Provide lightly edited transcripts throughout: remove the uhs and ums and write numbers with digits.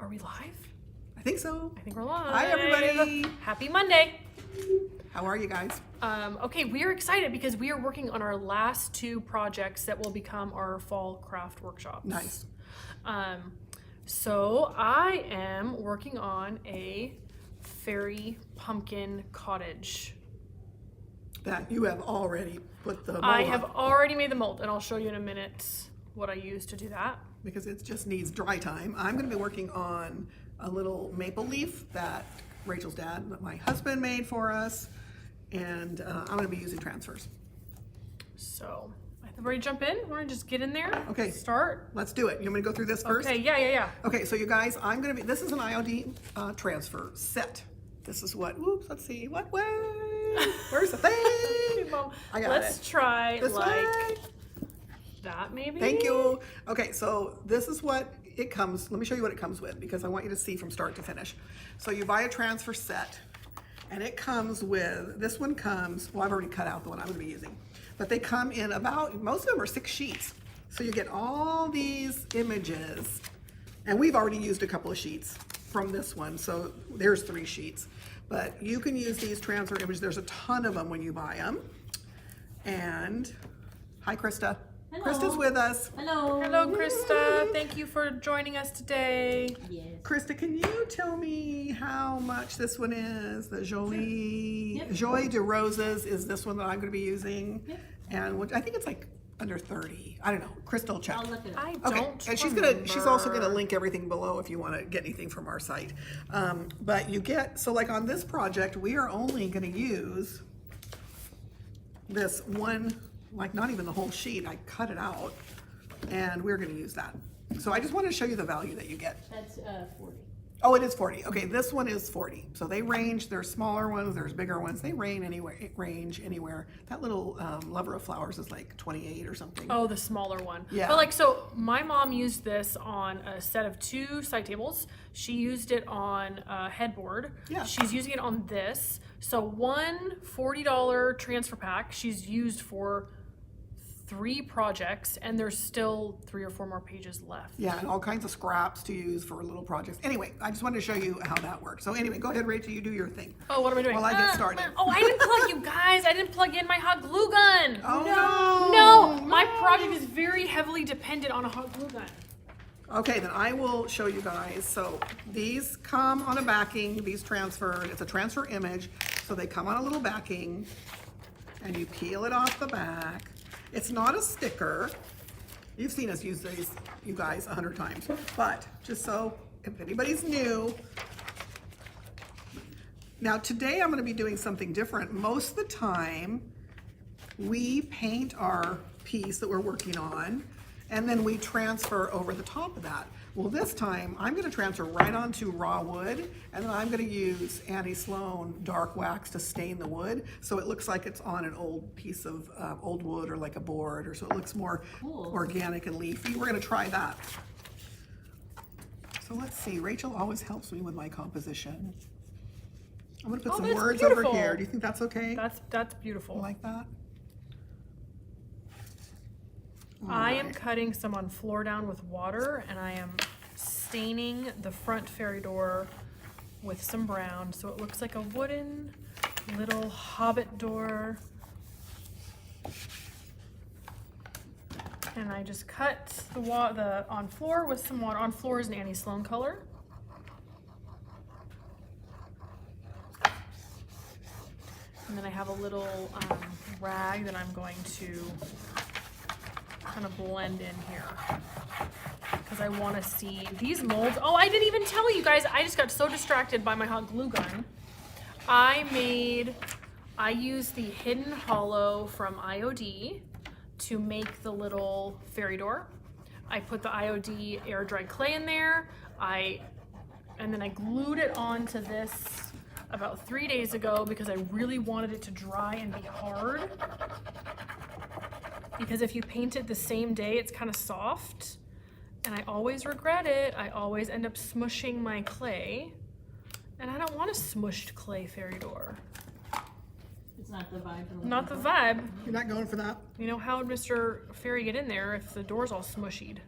Are we live? I think so. I think we're live. Hi, everybody. Happy Monday. How are you guys? Okay, we are excited because we are working on our last two projects that will become our fall craft workshops. Nice. So I am working on a fairy pumpkin cottage. That you have already put the mold I have on, already made the mold, and I'll show you in a minute what I used to do that. because it just needs dry time. I'm going to be working on a little maple leaf that Rachel's dad, my husband, made for us, and I'm going to be using transfers. So, I think we're ready to jump in. Want to just get in there? Okay. Start. Let's do it. You want me to go through this first? Okay. Yeah. Okay, so you guys, this is an IOD transfer set. This is what, oops, let's see, what way? Where's the thing? I got Let's it. try This like way. that maybe. Thank you. Okay, so this is what it comes, let me show you what it comes with, because I want you to see from start to finish. So you buy a transfer set, and it comes with, this one comes, well, I've already cut out the one I'm gonna be using, but they come in about, most of them are 6 sheets. So you get all these images, and we've already used a couple of sheets from this one, so there's 3 sheets. But you can use these transfer images, there's a ton of them when you buy them. And, hi Krista. Hello. Krista's with us. Hello. Hello, Krista. Thank you for joining us today. Yes. Krista, can you tell me how much this one is? The Jolie, Yep. Joie de Roses is this one that I'm going to be using. Yep. And I think it's like under 30. I don't know. Krista will check. I'll look it up. I Okay, don't. and she's also gonna link everything below if you want to get anything from our site. But you get, so like on this project, we are only gonna use this one, like not even the whole sheet. I cut it out, and we're gonna use that. So I just wanted to show you the value that you get. That's 40. Oh, it is 40. Okay, this one is 40. So they range, there's smaller ones, there's bigger ones. They range anywhere. That little lover of flowers is like 28 or something. Oh, the smaller one. Yeah. But like, so my mom used this on a set of 2 side tables. She used it on a headboard. Yeah. She's using it on this. So one $40 transfer pack she's used for 3 projects, and there's still 3 or 4 more pages left. Yeah, and all kinds of scraps to use for little projects. Anyway, I just wanted to show you how that works. So anyway, go ahead, Rachel, you do your thing. Oh, what am I doing? While I get started. Oh, I didn't plug you guys. I didn't plug in my hot glue gun. Oh, No, my project is very heavily dependent on a hot glue gun. Okay, then I will show you guys. So these come on a backing, these transferred, it's a transfer image. So they come on a little backing, and you peel it off the back. It's not a sticker. You've seen us use these, you guys, 100 times. But just so if anybody's new, now today I'm gonna be doing something different. Most of the time, we paint our piece that we're working on, and then we transfer over the top of that. Well, this time, I'm gonna transfer right onto raw wood, and then I'm gonna use Annie Sloan dark wax to stain the wood, so it looks like it's on an old piece of old wood or like a board, or so it looks more Cool. organic and leafy. We're gonna try that. So let's see, Rachel always helps me with my composition. I'm gonna put Oh, some that's words over beautiful. here. Do you think that's okay? That's beautiful. Like that? I am cutting some on floor down with water, and I am staining the front fairy door with some brown, so it looks like a wooden little hobbit door. And I just cut the on floor with some water. On floor is an Annie Sloan color. And then I have a little rag that I'm going to kind of blend in here, because I want to see these molds. Oh, I didn't even tell you guys. I just got so distracted by my hot glue gun. I used the Hidden Hollow from IOD to make the little fairy door. I put the IOD air dried clay in there. And then I glued it onto this about 3 days ago because I really wanted it to dry and be hard. Because if you paint it the same day, it's kind of soft, and I always regret it. I always end up smushing my clay, and I don't want a smushed clay fairy door. It's not the vibe. you're Not the looking vibe. You're not going for that? You know, how would Mr. Fairy get in there if the door's all smushied?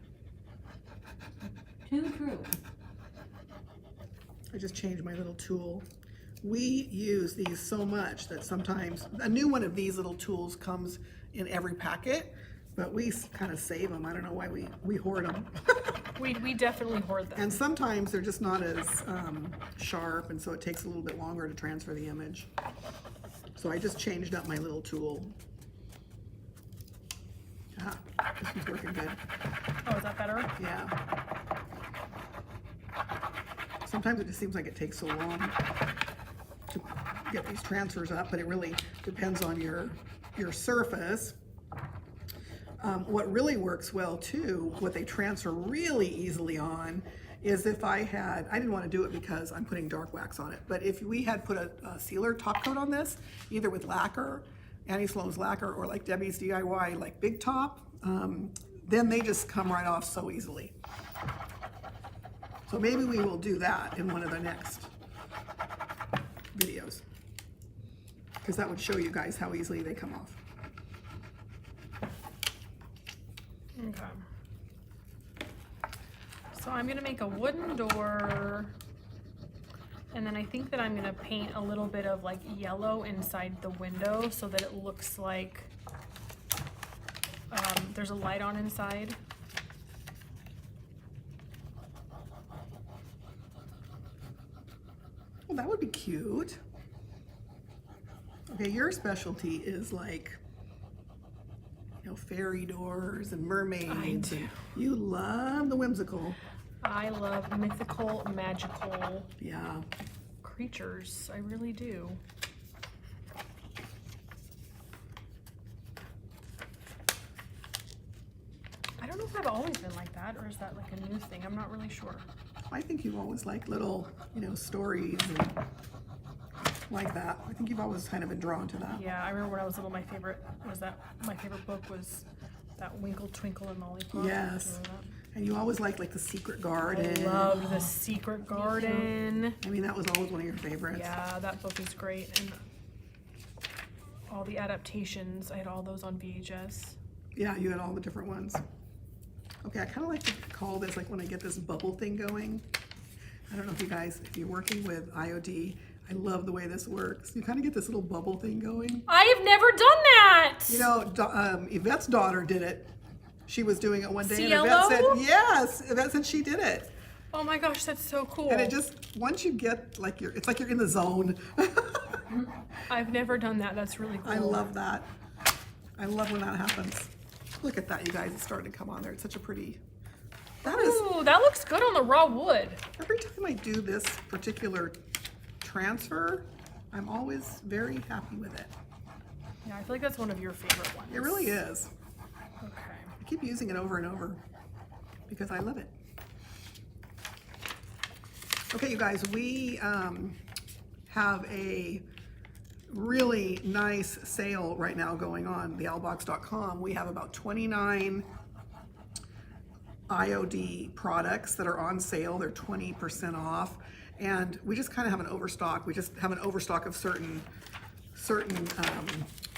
for. Too true. I just changed my little tool. We use these so much that sometimes a new one of these little tools comes in every packet, but we kind of save them. I don't know why we hoard them. We definitely hoard them. And sometimes they're just not as sharp, and so it takes a little bit longer to transfer the image. So I just changed up my little tool. Ah, this one's working good. Oh, is that better? Yeah. Sometimes it just seems like it takes so long to get these transfers up, but it really depends on your surface. What really works well too, what they transfer really easily on, is if I didn't want to do it because I'm putting dark wax on it, but if we had put a sealer top coat on this, either with lacquer, Annie Sloan's lacquer, or like Debbie's DIY, like Big Top, then they just come right off so easily. So maybe we will do that in one of the next videos, because that would show you guys how easily they come off. Okay. So I'm gonna make a wooden door, and then I think that I'm gonna paint a little bit of like yellow inside the window so that it looks like there's a light on inside. Well, that would be cute. Okay, your specialty is like, you know, fairy doors and mermaids. I do. And you love the whimsical. I love mythical, magical Yeah. creatures. I really do. I don't know if I've always been like that, or is that like a new thing? I'm not really sure. I think you've always liked little, you know, stories and like that. I think you've always kind of been drawn to that. Yeah, I remember when I was little, my favorite book was that Winkle, Twinkle, and Lollipop. Yes. Do you remember that? And you always liked like the Secret Garden. I loved The Secret Garden. I mean, that was always one of your favorites. Yeah, that book is great. And all the adaptations, I had all those on VHS. Yeah, you had all the different ones. Okay, I kind of like to call this, like when I get this bubble thing going. I don't know if you guys, if you're working with IOD, I love the way this works. You kind of get this little bubble thing going. I have never done that! You know, Yvette's daughter did it. She was doing it one day, and Cielo? Yvette said, yes, Yvette said she did it. Oh my gosh, that's so cool. And it just, once you get, like, it's like you're in the zone. I've never done that. That's really cool. I love that. I love when that happens. Look at that, you guys. It's starting to come on there. It's such a pretty, that is, Ooh, that looks good on the raw wood. every time I do this particular transfer, I'm always very happy with it. Yeah, I feel like that's one of your favorite ones. It really is. Okay. I keep using it over and over because I love it. Okay, you guys, we have a really nice sale right now going on, thealbox.com. We have about 29 IOD products that are on sale. They're 20% off. And we just kind of have an overstock. We just have an overstock of certain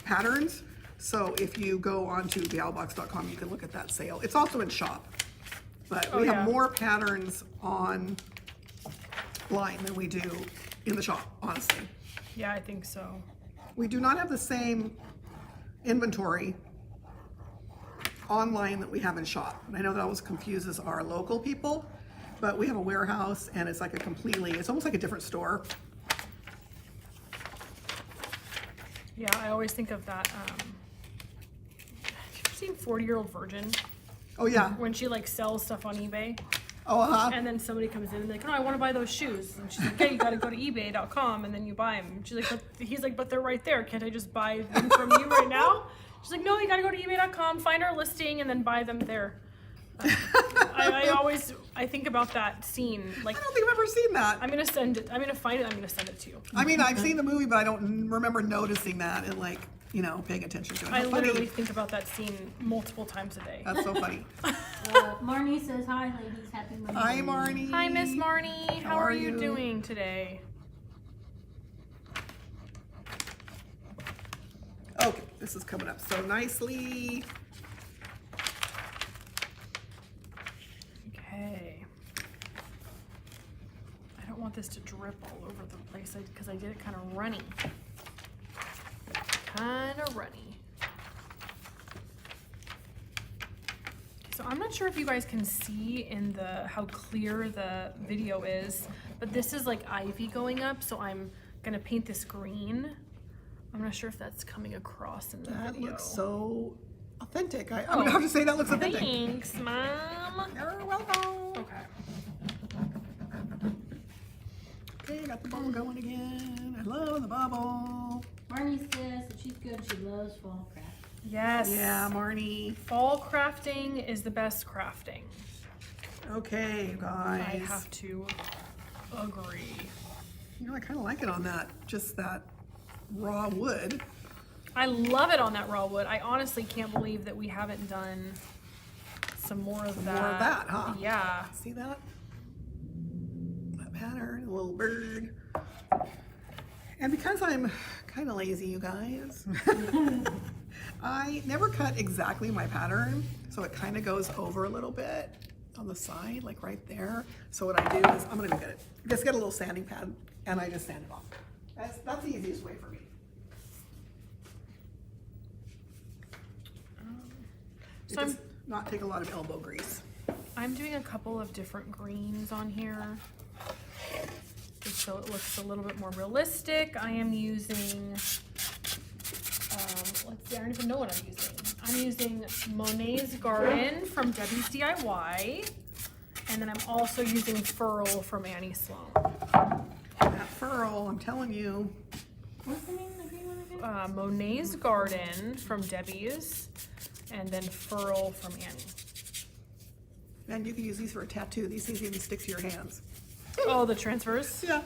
patterns. So if you go onto thealbox.com, you can look at that sale. It's also in shop, but we have more patterns online than we do in the shop, honestly. Yeah, I think so. We do not have the same inventory online that we have in shop. And I know that always confuses our local people, but we have a warehouse and it's like it's almost like a different store. Yeah, I always think of that. Have you ever seen 40-Year-Old Virgin? Oh yeah. When she like sells stuff on eBay, Oh, and then somebody comes in and they're like, "Oh, I want to buy those shoes," and she's like, "Okay, you got to go to eBay.com and then you buy them." She's like, "He's like, but they're right there. Can't I just buy them from you right now?" She's like, "No, you got to go to eBay.com, find our listing, and then buy them there." I think about that scene. Like, I don't think I've ever seen that. I'm gonna send it. I'm gonna find it. I'm gonna send it to you. I mean, I've seen the movie, but I don't remember noticing that and like, you know, paying attention to it. I How funny. literally think about that scene multiple times a day. That's so funny. Marnie says, hi, ladies. Happy Monday. Hi, Marnie. Hi, Miss Marnie. How are you you? doing today? Okay, this is coming up so nicely. Okay. I don't want this to drip all over the place because I did it kind of runny. Kind of runny. So I'm not sure if you guys can see in how clear the video is, but this is like ivy going up, so I'm gonna paint this green. I'm not sure if that's coming across in the That video. looks so authentic. I'm gonna have to say that looks authentic. Thanks, Mom. You're welcome. Okay. Okay, got the bubble going again. I love the bubble. Marnie says that she's good. She loves fall craft. Yes. Yeah, Marnie. Fall crafting is the best crafting. Okay, you guys. I have to agree. You know, I kind of like it on that, just that raw wood. I love it on that raw wood. I honestly can't believe that we haven't done some more of that. More of that, huh? Yeah. See that? That pattern, a little bird. And because I'm kind of lazy, you guys, I never cut exactly my pattern, so it kind of goes over a little bit on the side, like right there. So what I do is, I'm gonna go get it. Just get a little sanding pad, and I just sand it off. That's the easiest way for me. It So does not take a lot of elbow grease. I'm doing a couple of different greens on here, just so it looks a little bit more realistic. I am using, let's see, I don't even know what I'm using. I'm using Monet's Garden from Debbie's DIY, and then I'm also using Furl from Annie Sloan. That furl, I'm telling you. What's the name of the green one again? Monet's Garden from Debbie's, and then Furl from Annie. And you can use these for a tattoo. These things even stick to your hands. Oh, the transfers. Yeah.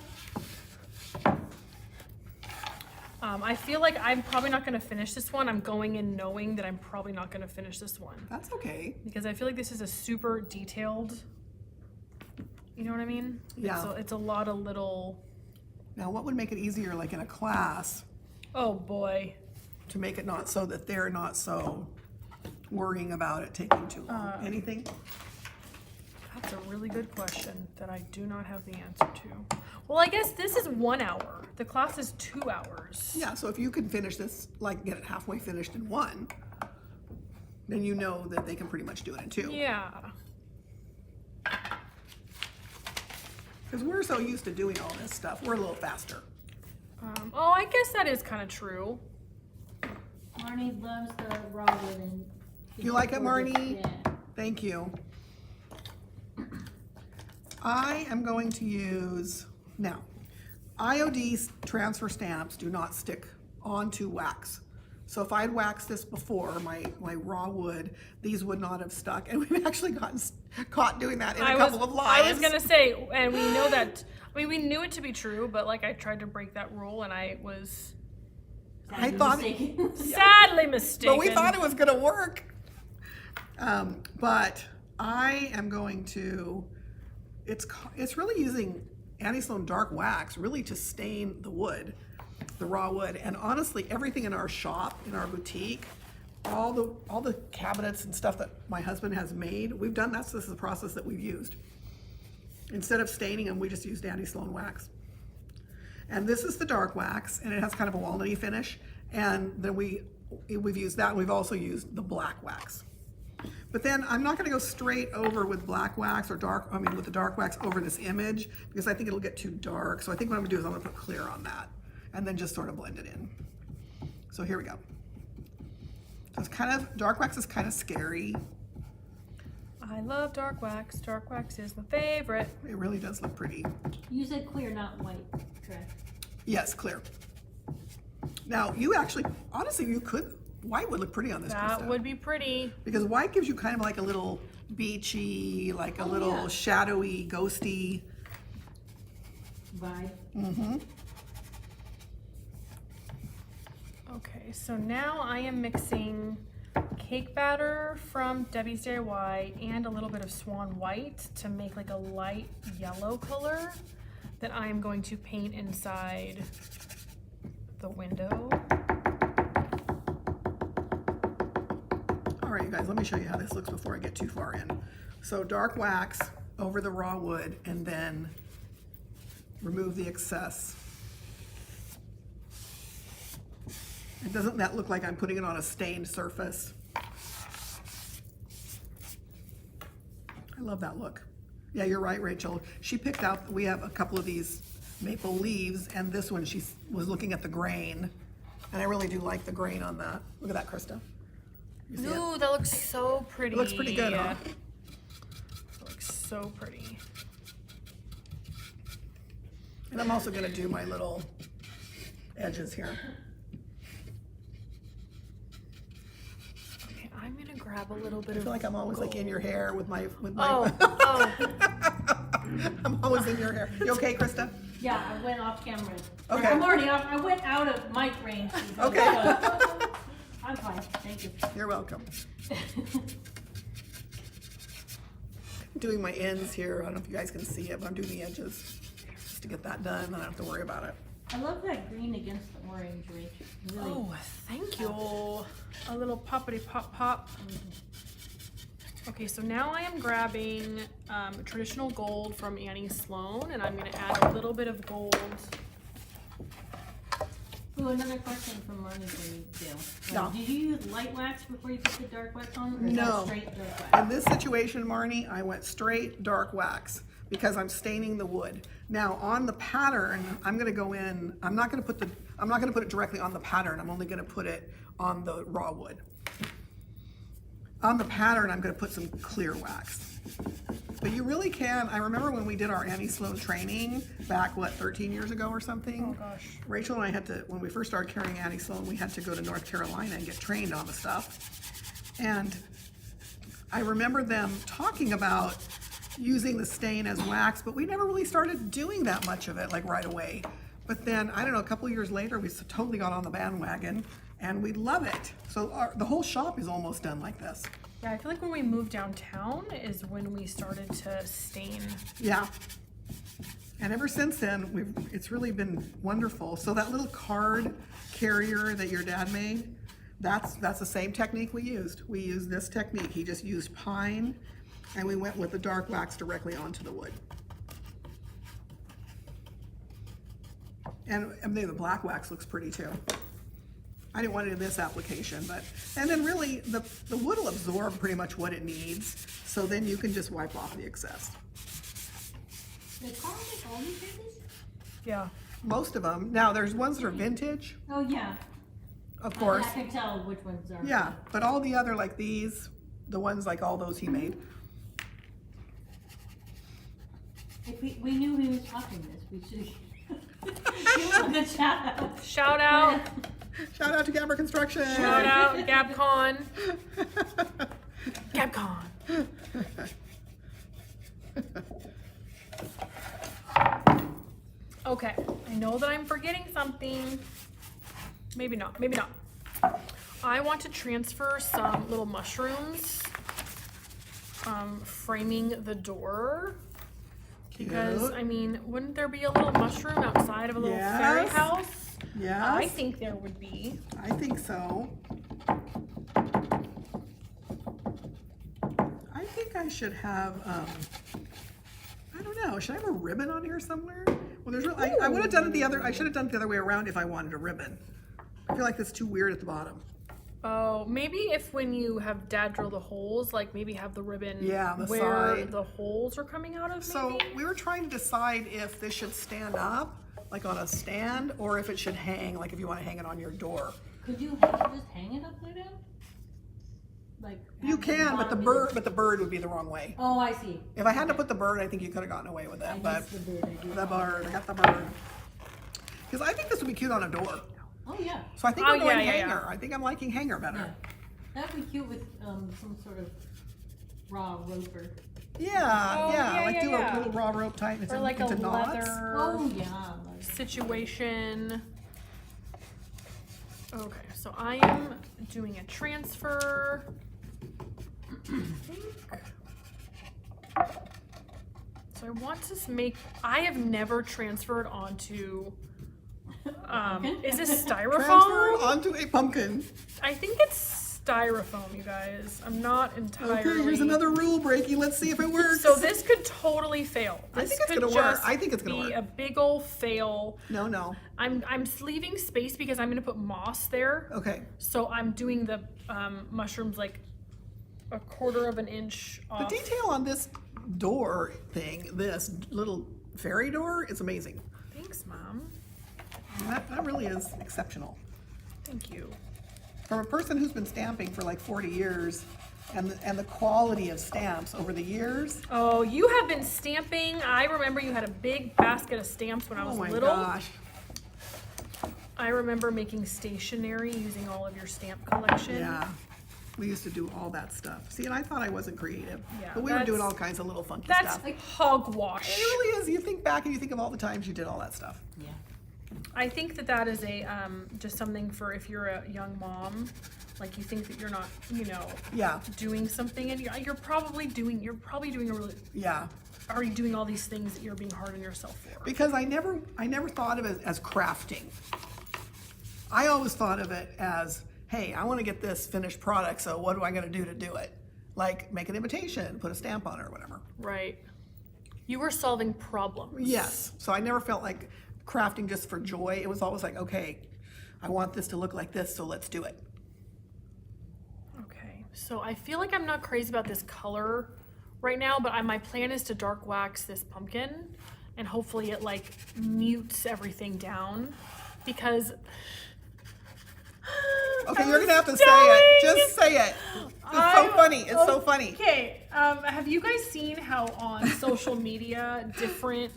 I feel like I'm probably not going to finish this one. I'm going in knowing that I'm probably not going to finish this one. That's okay. Because I feel like this is a super detailed, you know what I mean? Yeah. It's a lot of little, Now, what would make it easier, like in a class, oh boy. to make it not so that they're not so worrying about it taking too long? Anything? That's a really good question that I do not have the answer to. Well, I guess this is 1 hour. The class is 2 hours. Yeah, so if you can finish this, like get it halfway finished in one, then you know that they can pretty much do it in two. Yeah. Because we're so used to doing all this stuff, we're a little faster. Oh, I guess that is kind of true. Marnie loves the raw wood. And You like it, Marnie? Yeah. Thank you. I am going to use, now, IOD transfer stamps do not stick onto wax. So if I had waxed this before, my raw wood, these would not have stuck. And we've actually gotten caught doing that in a couple of lives. I was going to say, and we know that, I mean, we knew it to be true, but like I tried to break that rule and I was I thought, sadly mistaken. but we thought it was going to work. But I am going to, it's really using Annie Sloan dark wax really to stain the wood, the raw wood. And honestly, everything in our shop, in our boutique, all the cabinets and stuff that my husband has made, we've done this is the process that we've used. Instead of staining them, we just used Annie Sloan wax. And this is the dark wax, and it has kind of a walnutty finish. And then we've used that, and we've also used the black wax. But then I'm not gonna go straight over with black wax or with the dark wax over this image, because I think it'll get too dark. So I think what I'm gonna do is I'm gonna put clear on that, and then just sort of blend it in. So here we go. So it's kind of, dark wax is kind of scary. I love dark wax. Dark wax is my favorite. It really does look pretty. You said clear, not white, correct? Yes, clear. Now, you actually, honestly, white would look pretty on this, That Krista. would be pretty. Because white gives you kind of like a little beachy, like a little yeah. shadowy, ghosty. Vibe. Mm-hmm. Okay, so now I am mixing cake batter from Debbie's DIY and a little bit of swan white to make like a light yellow color that I am going to paint inside the window. All right, you guys, let me show you how this looks before I get too far in. So dark wax over the raw wood, and then remove the excess. And doesn't that look like I'm putting it on a stained surface? I love that look. Yeah, you're right, Rachel. She picked out, we have a couple of these maple leaves, and this one she was looking at the grain. And I really do like the grain on that. Look at that, Krista. You see it? Ooh, that looks so pretty. It looks pretty good, huh? It looks so pretty. And I'm also gonna do my little edges here. Okay, I'm gonna grab a little bit I of feel like I'm always like in your hair with my, Oh. I'm always in your hair. You okay, Krista? Yeah, I went off camera. Okay. I'm already off, I went out of mic range. Okay. I'm fine, thank you. You're welcome. I'm doing my ends here. I don't know if you guys can see it, but I'm doing the edges just to get that done, and I don't have to worry about it. I love that green against the orange, Rach. Really. Oh, thank you. A little poppity pop pop. Okay, so now I am grabbing traditional gold from Annie Sloan, and I'm gonna add a little bit of gold. Ooh, another question from Marnie for you, Dale. Yeah. Did you use light wax before you put the dark wax on, or is No. that straight dark wax? In this situation, Marnie, I went straight dark wax because I'm staining the wood. Now on the pattern, I'm gonna go in, I'm not gonna put it directly on the pattern, I'm only gonna put it on the raw wood. On the pattern, I'm gonna put some clear wax. But you really can, I remember when we did our Annie Sloan training back, what, 13 years ago or something? Oh gosh. Rachel and I had to, when we first started carrying Annie Sloan, we had to go to North Carolina and get trained on the stuff. And I remember them talking about using the stain as wax, but we never really started doing that much of it, like right away. But then, I don't know, a couple of years later, we totally got on the bandwagon, and we love it. So the whole shop is almost done like this. Yeah, I feel like when we moved downtown is when we started to stain. Yeah. And ever since then, it's really been wonderful. So that little card carrier that your dad made, that's the same technique we used. We used this technique. He just used pine, and we went with the dark wax directly onto the wood. And I mean, the black wax looks pretty too. I didn't want it in this application, but, and then really the wood will absorb pretty much what it needs. So then you can just wipe off the excess. They call it all these pages? Yeah. Most of them. Now there's ones that are vintage, Oh, yeah. of course. I can tell which ones are. Yeah, but all the other like these, the ones like all those he made. If we knew he was talking this, we should give him a good shout out. Shout out. Shout out to Gabber Construction. Shout out GabCon. GabCon. Okay, I know that I'm forgetting something. Maybe not, maybe not. I want to transfer some little mushrooms, framing the door. Because, Cute. I mean, wouldn't there be a little mushroom outside of a little fairy Yes. house? Yes. I think there would be. I think so. I think I should have, I don't know, should I have a ribbon on here somewhere? Well, there's, I would have done it I should have done it the other way around if I wanted a ribbon. I feel like that's too weird at the bottom. Oh, maybe if when you have Dad drill the holes, like maybe have the ribbon Yeah, the where side. the holes are coming out of, So maybe? we were trying to decide if this should stand up, like on a stand, or if it should hang, like if you want to hang it on your door. Could you just hang it upside down? Like You have can, but bottom the bird would be the wrong way. Oh, I see. If I had to put the bird, I think you could have gotten away with I it, but missed the bird idea. the bird, I got the bird. Because I think this would be cute on a door. Oh, yeah. So I think Oh, I'm going yeah, yeah, hanger. I think I'm liking hanger better. Yeah. That'd be cute with some sort of raw roper. Yeah, Oh, yeah, like yeah, do yeah. a little raw rope tight and it's Or like a into knots. leather Oh, yeah. Like, situation. Okay, so I am doing a transfer. So I want to make, I have never transferred onto, is this Transfer styrofoam? onto a pumpkin. I think it's styrofoam, you guys. I'm not entirely. Okay, here's another rule breaking. Let's see if it works. So this could totally fail. I This think it's could gonna work. just I think it's gonna be work. a big old fail. No. I'm leaving space because I'm gonna put moss there. Okay. So I'm doing the mushrooms like a quarter of an inch The off. detail on this door thing, this little fairy door, is amazing. Thanks, Mom. That really is exceptional. Thank you. From a person who's been stamping for like 40 years, and the quality of stamps over the years. Oh, you have been stamping. I remember you had a big basket of stamps when I was Oh my little. gosh. I remember making stationery using all of your stamp collection. Yeah. We used to do all that stuff. See, and I thought I wasn't creative. Yeah, But we were doing that's- all kinds of little funky That's stuff. like hogwash. It really is. You think back and you think of all the times you did all that stuff. Yeah. I think that is a just something for if you're a young mom, like you think that you're not, Yeah. doing something, and you're probably doing a really. Yeah. Are you doing all these things that you're being hard on yourself for? Because I never thought of it as crafting. I always thought of it as, hey, I want to get this finished product, so what do I got to do it? Like make an invitation, put a stamp on it or whatever. Right. You were solving problems. Yes. So I never felt like crafting just for joy. It was always like, okay, I want this to look like this, so let's do it. Okay. So I feel like I'm not crazy about this color right now, but my plan is to dark wax this pumpkin, and hopefully it like mutes everything down, because. Okay, I you're was gonna have to say it. dying. Just say it. It's so funny. It's so funny. Okay, have you guys seen how on social media different,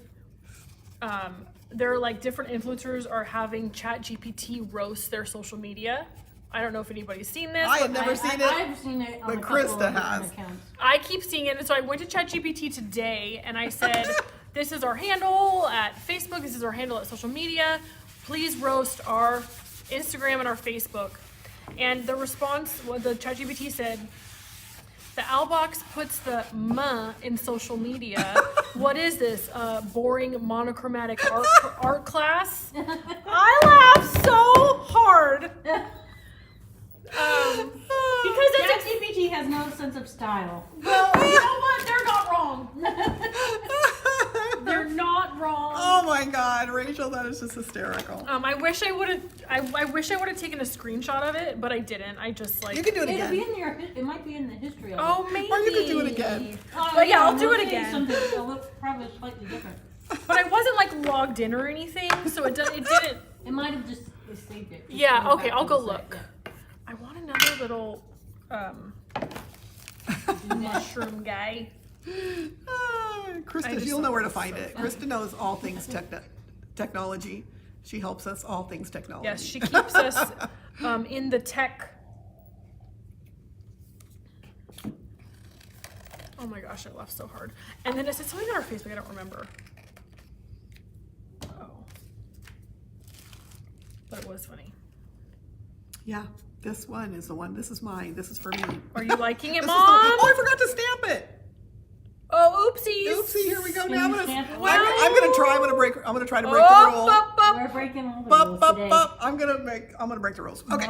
there are like different influencers are having ChatGPT roast their social media? I don't know if anybody's seen this. I had but never seen it. I've seen it on but a couple Krista of different has. accounts. I keep seeing it, and so I went to ChatGPT today, and I said, "This is our handle at Facebook. This is our handle at social media. Please roast our Instagram and our Facebook." And the response, the ChatGPT said, "The Owlbox puts the "m" in social media. What is this? Boring monochromatic art class?" I laughed so hard. Because it's ChatGPT has no sense of style. well, you know what? They're not wrong. They're not wrong. Oh my God, Rachel, that is just hysterical. I wish I would have. I wish I would have taken a screenshot of it, but I didn't. I just like. You can do it It'll again. be in your. It might be in the history of Oh, it. maybe. Or you could do it again. But yeah, I'll do we'll it say again. Something that'll look probably slightly different. But I wasn't like logged in or anything, so it didn't. It might have just saved it. Just Yeah. go Okay. back I'll to go the site, look. I want another little mushroom guy. Krista, just you'll thought know where that to was find so it. Krista knows all things technology. She helps us all things technology. Yes, she keeps us in the tech. Oh my gosh, I laughed so hard. And then it said something on our Facebook, I don't remember. Oh. But it was funny. Yeah, this one is the one. This is mine. This is for me. Are you liking it, This is Mom? oh, I forgot to stamp it. Oh, oopsies. Oopsie, here we go. Can Now you stamp it? I'm gonna try. I'm gonna try to break the Up, rule. up, up. We're breaking all the Bup, rules bup, today. bup. I'm gonna break the rules. Okay.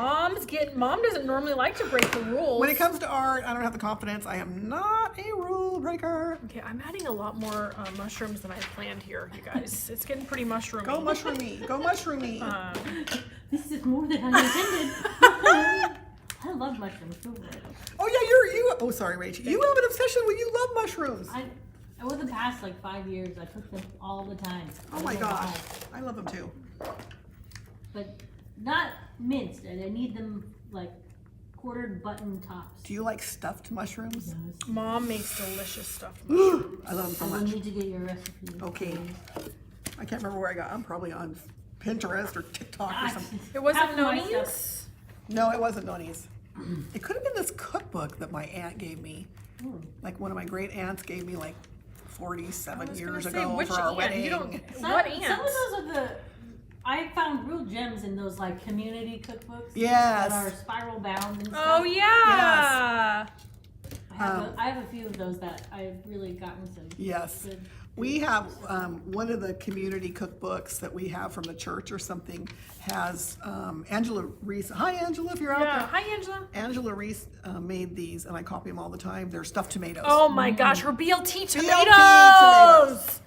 Mom doesn't normally like to break the rules. When it comes to art, I don't have the confidence. I am not a rule breaker. Okay, I'm adding a lot more mushrooms than I planned here, you guys. It's getting pretty mushroomy. Go mushroomy. Go mushroomy. This is more than I intended. I love mushrooms. Go for it. Oh yeah, you. Oh sorry, Rachel. You have an obsession when you love mushrooms. Over the past like 5 years, I cook them all the time. Oh my gosh, I love them too. But not minced, and I need them like quartered button tops. Do you like stuffed mushrooms? Mom makes delicious stuff. I love them so I will much. need to get your recipe. Okay. please. I can't remember where I got. I'm probably on Pinterest or TikTok or something. It wasn't Half my Noni's? stuff- No, it wasn't Noni's. It could have been this cookbook that my aunt gave me. Ooh. Like one of my great aunts gave me like 47 I was years gonna say, ago which for our aunt? wedding. You don't. Some, What some of aunt? those are the. I found real gems in those like community cookbooks. Yes. That are spiral bound and stuff. Oh yeah. I have a few of those that I've really gotten some Yes. good. We have, one of the community cookbooks that we have from the church or something has, Angela Reese. Hi, Angela, if you're out Yeah. there. Hi, Angela. Angela Reese made these, and I copy them all the time. They're stuffed tomatoes. Oh my gosh, her BLT tomatoes. tomatoes.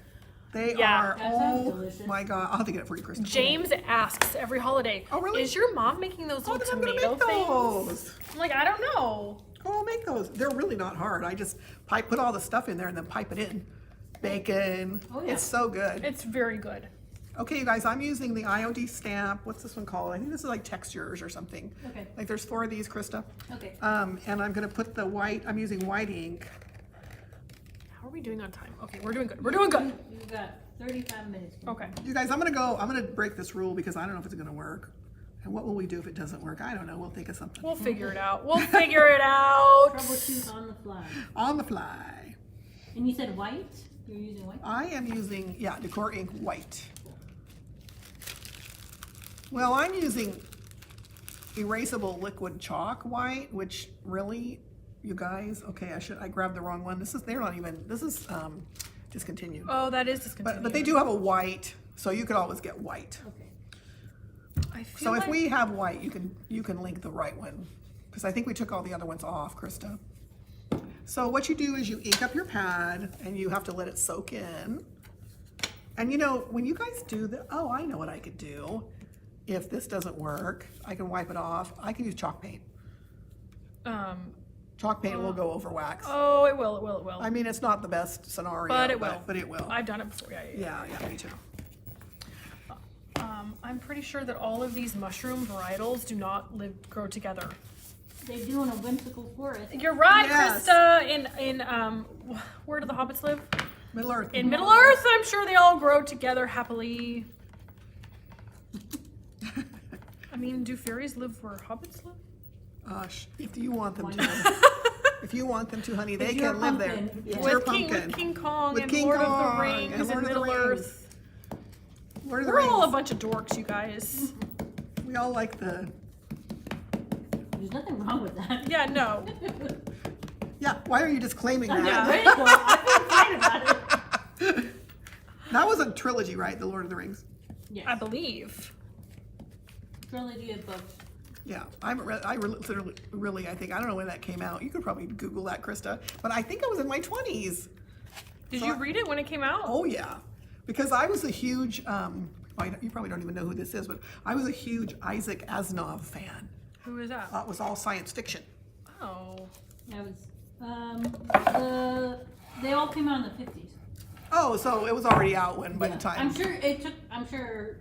They Yeah. are, That sounds oh delicious. my God. I'll have to get it for you, Kristen. James asks every holiday. Oh, really? Is your mom making those Oh, little then I'm gonna tomato make things? those. I'm like, I don't know. Oh, I'll make those. They're really not hard. I just put all the stuff in there and then pipe it in. Bacon. Oh, yeah. It's so good. It's very good. Okay, you guys, I'm using the IOD stamp. What's this one called? I think this is like textures or something. Okay. Like there's 4 of these, Krista. Okay. And I'm gonna put the white, I'm using white ink. How are we doing on time? Okay, we're doing good. We're doing good. You've got 35 minutes. Okay. You guys, I'm gonna break this rule because I don't know if it's gonna work. And what will we do if it doesn't work? I don't know. We'll think of something. We'll figure it out. We'll figure it out. Troubleshoot on the fly. On the fly. And you said white? You're using white? I am using, yeah, Decor Ink White. Well, I'm using erasable liquid chalk white, which really, you guys, okay, I grabbed the wrong one. This is discontinued. Oh, that is discontinued. But they do have a white, so you could always get white. Okay. I feel So if like we have white, you can link the right one, because I think we took all the other ones off, Krista. So what you do is you ink up your pad and you have to let it soak in. And you know, when you guys do oh, I know what I could do. If this doesn't work, I can wipe it off. I can use chalk paint. Chalk paint will go over wax. Oh, it will, it will, it will. I mean, it's not the best scenario, But it will. But it will. I've done it before, yeah. Yeah, me too. I'm pretty sure that all of these mushroom varietals do not grow together. They do in a whimsical forest. You're right, Yes. Krista. In where do the hobbits live? Middle Earth. In Middle Earth, I'm sure they all grow together happily. I mean, do fairies live where hobbits live? If you want them Why to. not? If you want them to, honey, they you're can a live there. pumpkin, It's yeah. your With pumpkin. King Kong With and King Lord of Kong the Rings and and Lord of the Middle Rings. Earth. Lord of the We're all a Rings. bunch of dorks, you guys. We all like the. There's nothing wrong with that. Yeah, no. Yeah, why are you just claiming that? Yeah. Very cool. I feel fine about it. That was a trilogy, right? The Lord of the Rings. Yes. I believe. Trilogy of books. Yeah, I think, I don't know when that came out. You could probably Google that, Krista. But I think I was in my 20s. Did So you read it when it came out? Oh, yeah. Because I was a huge, you probably don't even know who this is, but I was a huge Isaac Asimov fan. Who is that? It was all science fiction. Oh. That was, they all came out in the 50s. Oh, so it was already out when by the Yeah. time. I'm sure it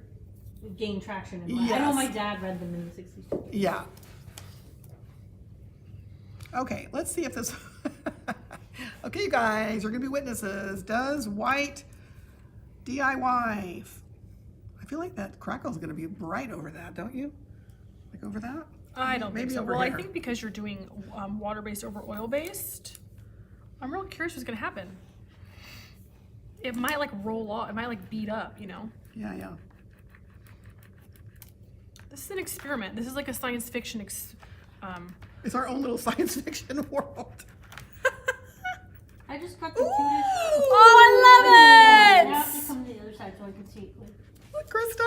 gained traction. I know Yes. my dad read them in the 60s too. Yeah. Okay, let's see if this. Okay, you guys, you're gonna be witnesses. Does white DIY? I feel like that crackle's gonna be bright over that, don't you? Like over that? I don't Maybe think so. over Well, I here. think because you're doing water-based over oil-based, I'm real curious what's gonna happen. It might like roll off. It might like beat up, you know? Yeah, yeah. This is an experiment. This is like a science fiction It's our own little science fiction world. I just got the cutest. Oh, I Now I have love to it! come to the other side so I can see. Look, Krista,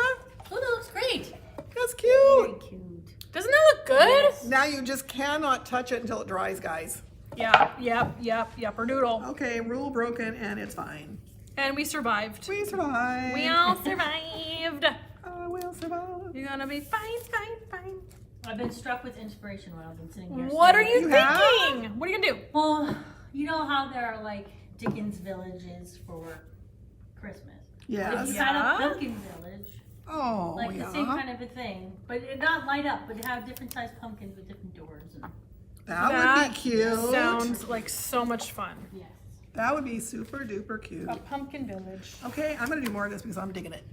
Oh, that looks great. that's Very cute. cute. Doesn't that look good? Yes. Now you just cannot touch it until it dries, guys. Yep, or doodle. Okay, rule broken, and it's fine. And we survived. We survived. We all survived. I will survive. You're gonna be fine. I've been struck with inspiration while I've been sitting here. What are staring. you You have? thinking? What are you gonna do? Well, you know how there are like Dickens villages for Christmas. If Yes. you had Yeah. a pumpkin village, Oh, like yeah. the same kind of a thing, but it not light up, but have different sized pumpkins with different doors. And That would be cute. Sounds like so much fun. yes. That would be super duper cute. A pumpkin village. Okay, I'm gonna do more of this because I'm digging it.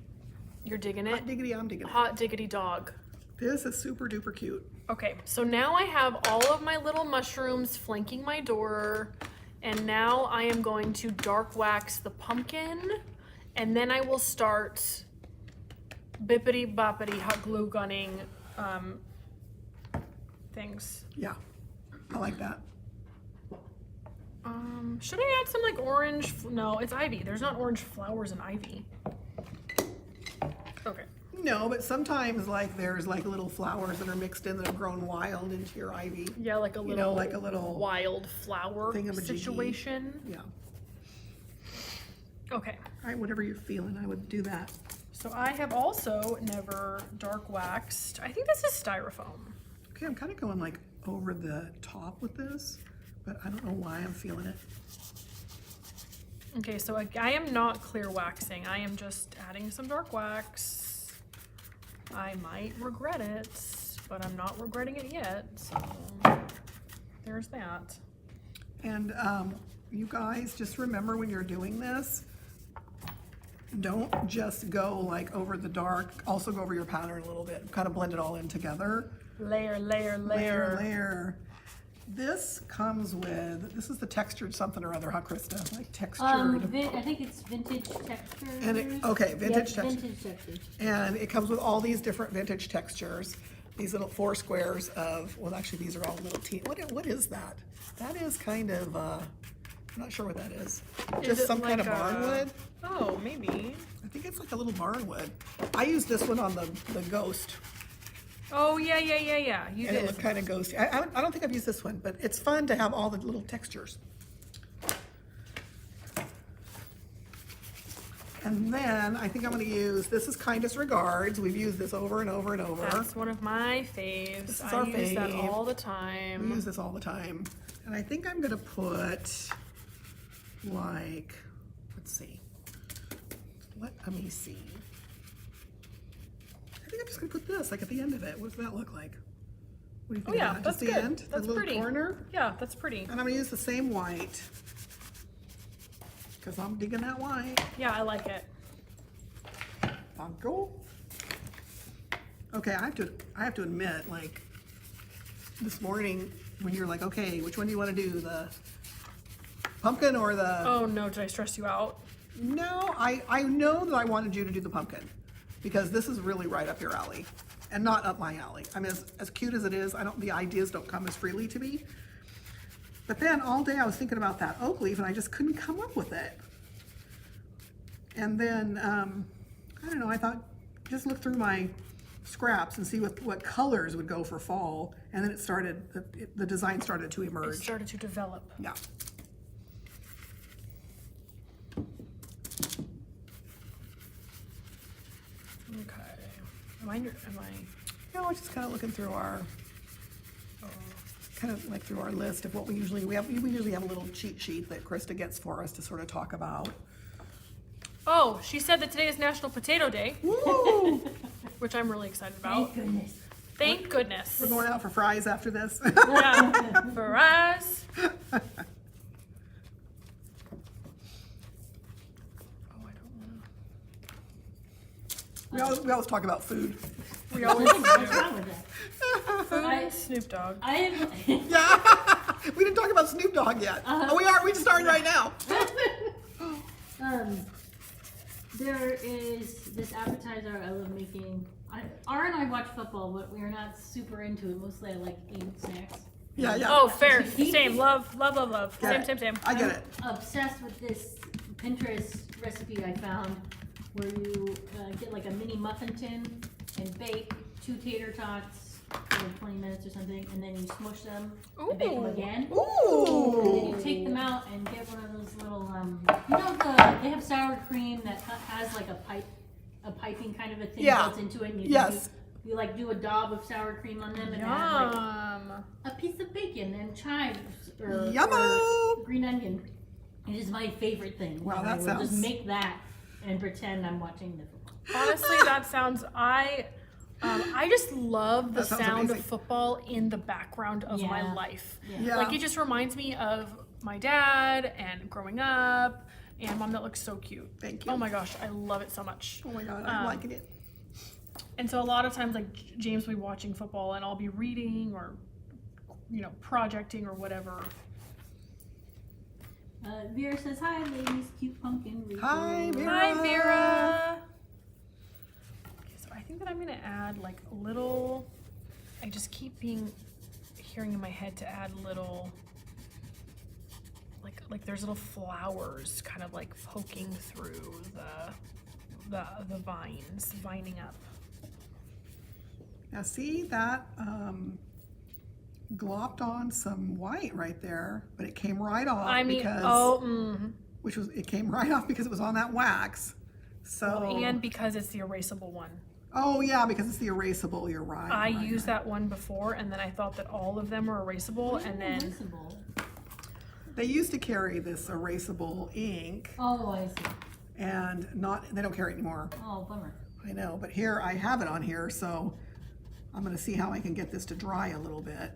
You're digging it? Hot diggity, I'm digging it. Hot diggity dog. This is super duper cute. Okay, so now I have all of my little mushrooms flanking my door, and now I am going to dark wax the pumpkin, and then I will start bippity boppity hot glue gunning things. Yeah, I like that. Should I add some like orange? No, it's ivy. There's not orange flowers in ivy. Okay. No, but sometimes like there's like little flowers that are mixed in that have grown wild into your ivy. Yeah, like a little, You know, like a little wild flower thingamajiggy. situation. Yeah. Okay. All right, whatever you're feeling, I would do that. So I have also never dark waxed. I think this is styrofoam. Okay, I'm kind of going like over the top with this, but I don't know why I'm feeling it. Okay, so I am not clear waxing. I am just adding some dark wax. I might regret it, but I'm not regretting it yet. So there's that. And you guys, just remember when you're doing this, don't just go like over the dark, also go over your pattern a little bit, kind of blend it all in together. Layer, layer, layer. Layer. This comes with, this is the textured something or other, huh, Krista? Like textured. I think it's vintage texture. And it, okay, vintage texture. Vintage texture. And it comes with all these different vintage textures. These little 4 squares of, well, actually these are all little what is that? That is kind of, I'm not sure what that is. Just it some kind like of barnwood? Oh, maybe. I think it's like a little barnwood. I used this one on the ghost. Oh, yeah. You And did. it looked kind of ghosty. I don't think I've used this one, but it's fun to have all the little textures. And then I think I'm going to use, this is Kindest Regards. We've used this over and over and over. That's one of my faves. This is I our use that fave. all the We time. use this all the time. And I think I'm going to put, like, let's see. Let me see. I think I'm just going to put this, like, at the end of it. What does that look like? What do you Oh think yeah, of that? that's Just the good. end? That's the little pretty. corner? Yeah, that's pretty. And I'm going to use the same white. Because I'm digging that white. Yeah, I like it. Go. Okay, I have to admit, like, this morning when you're like, okay, which one do you want to do, the pumpkin or the? Oh no, did I stress you out? No, I know that I wanted you to do the pumpkin because this is really right up your alley, and not up my alley. I mean, as cute as it is, the ideas don't come as freely to me. But then all day I was thinking about that oak leaf, and I just couldn't come up with it. And then I don't know. I thought just look through my scraps and see what colors would go for fall, and then it started. The design started to It emerge. started to develop. Yeah. Okay. Am I? No, I was just kind of looking through our, kind of like through our list of what we usually have. We usually have a little cheat sheet that Krista gets for us to sort of talk about. Oh, she said that today is National Potato Day, Woo! which I'm really excited Thank about. goodness. Thank goodness. We're going out for fries after this. Yeah, for us. Oh, I don't want we always talk about food. to. We always What's do. wrong with that? Food, I- Snoop Dogg. I have, Yeah, we didn't talk about Snoop Dogg yet. Oh, we are. We just started right now. there is this appetizer I love making. Ara and I watch football, but we are not super into it. Mostly I like eating snacks. Yeah. Oh, fair. Same. Love. Get Same, it. same. I get it. Obsessed with this Pinterest recipe I found where you get like a mini muffin tin and bake 2 tater tots for 20 minutes or something, and then you smush them and bake them Ooh. again. And then Ooh. you take them out and get one of those little, they have sour cream that has like a piping kind of a thing Yeah. built into it. And you Yes. you like do a daub of sour cream on them and add like Yum. a piece of bacon and chives or Yummo. green onion. It is my favorite thing. Wow, And that I will sounds- just make that and pretend I'm watching the football. Honestly, that sounds. I just love the That sounds sound amazing. of football in the background of my Yeah. life. Yeah. Like it just reminds me of my dad and growing up, and mom that looks so cute. Thank you. Oh my gosh, I love it so much. Oh my God, I'm liking it. And so a lot of times, like James will be watching football, and I'll be reading or, projecting or whatever. Vera says, hi ladies, cute pumpkin. Really Hi, cool." Vera. Hi, Vera. Okay, so I think that I'm gonna add like a little. I just keep hearing in my head to add little, like like there's little flowers kind of like poking through the vines, vining up. Now see that glopped on some white right there, but it came right off it came right off because it was on that wax. So and because it's the erasable one. Oh yeah, because it's the erasable, you're right. I used that one before, and then I thought that all of them were erasable, and then Erasable. They used to carry this erasable ink, Oh, I see. and they don't carry it anymore. Oh, bummer. I know, but here I have it on here, so I'm gonna see how I can get this to dry a little bit.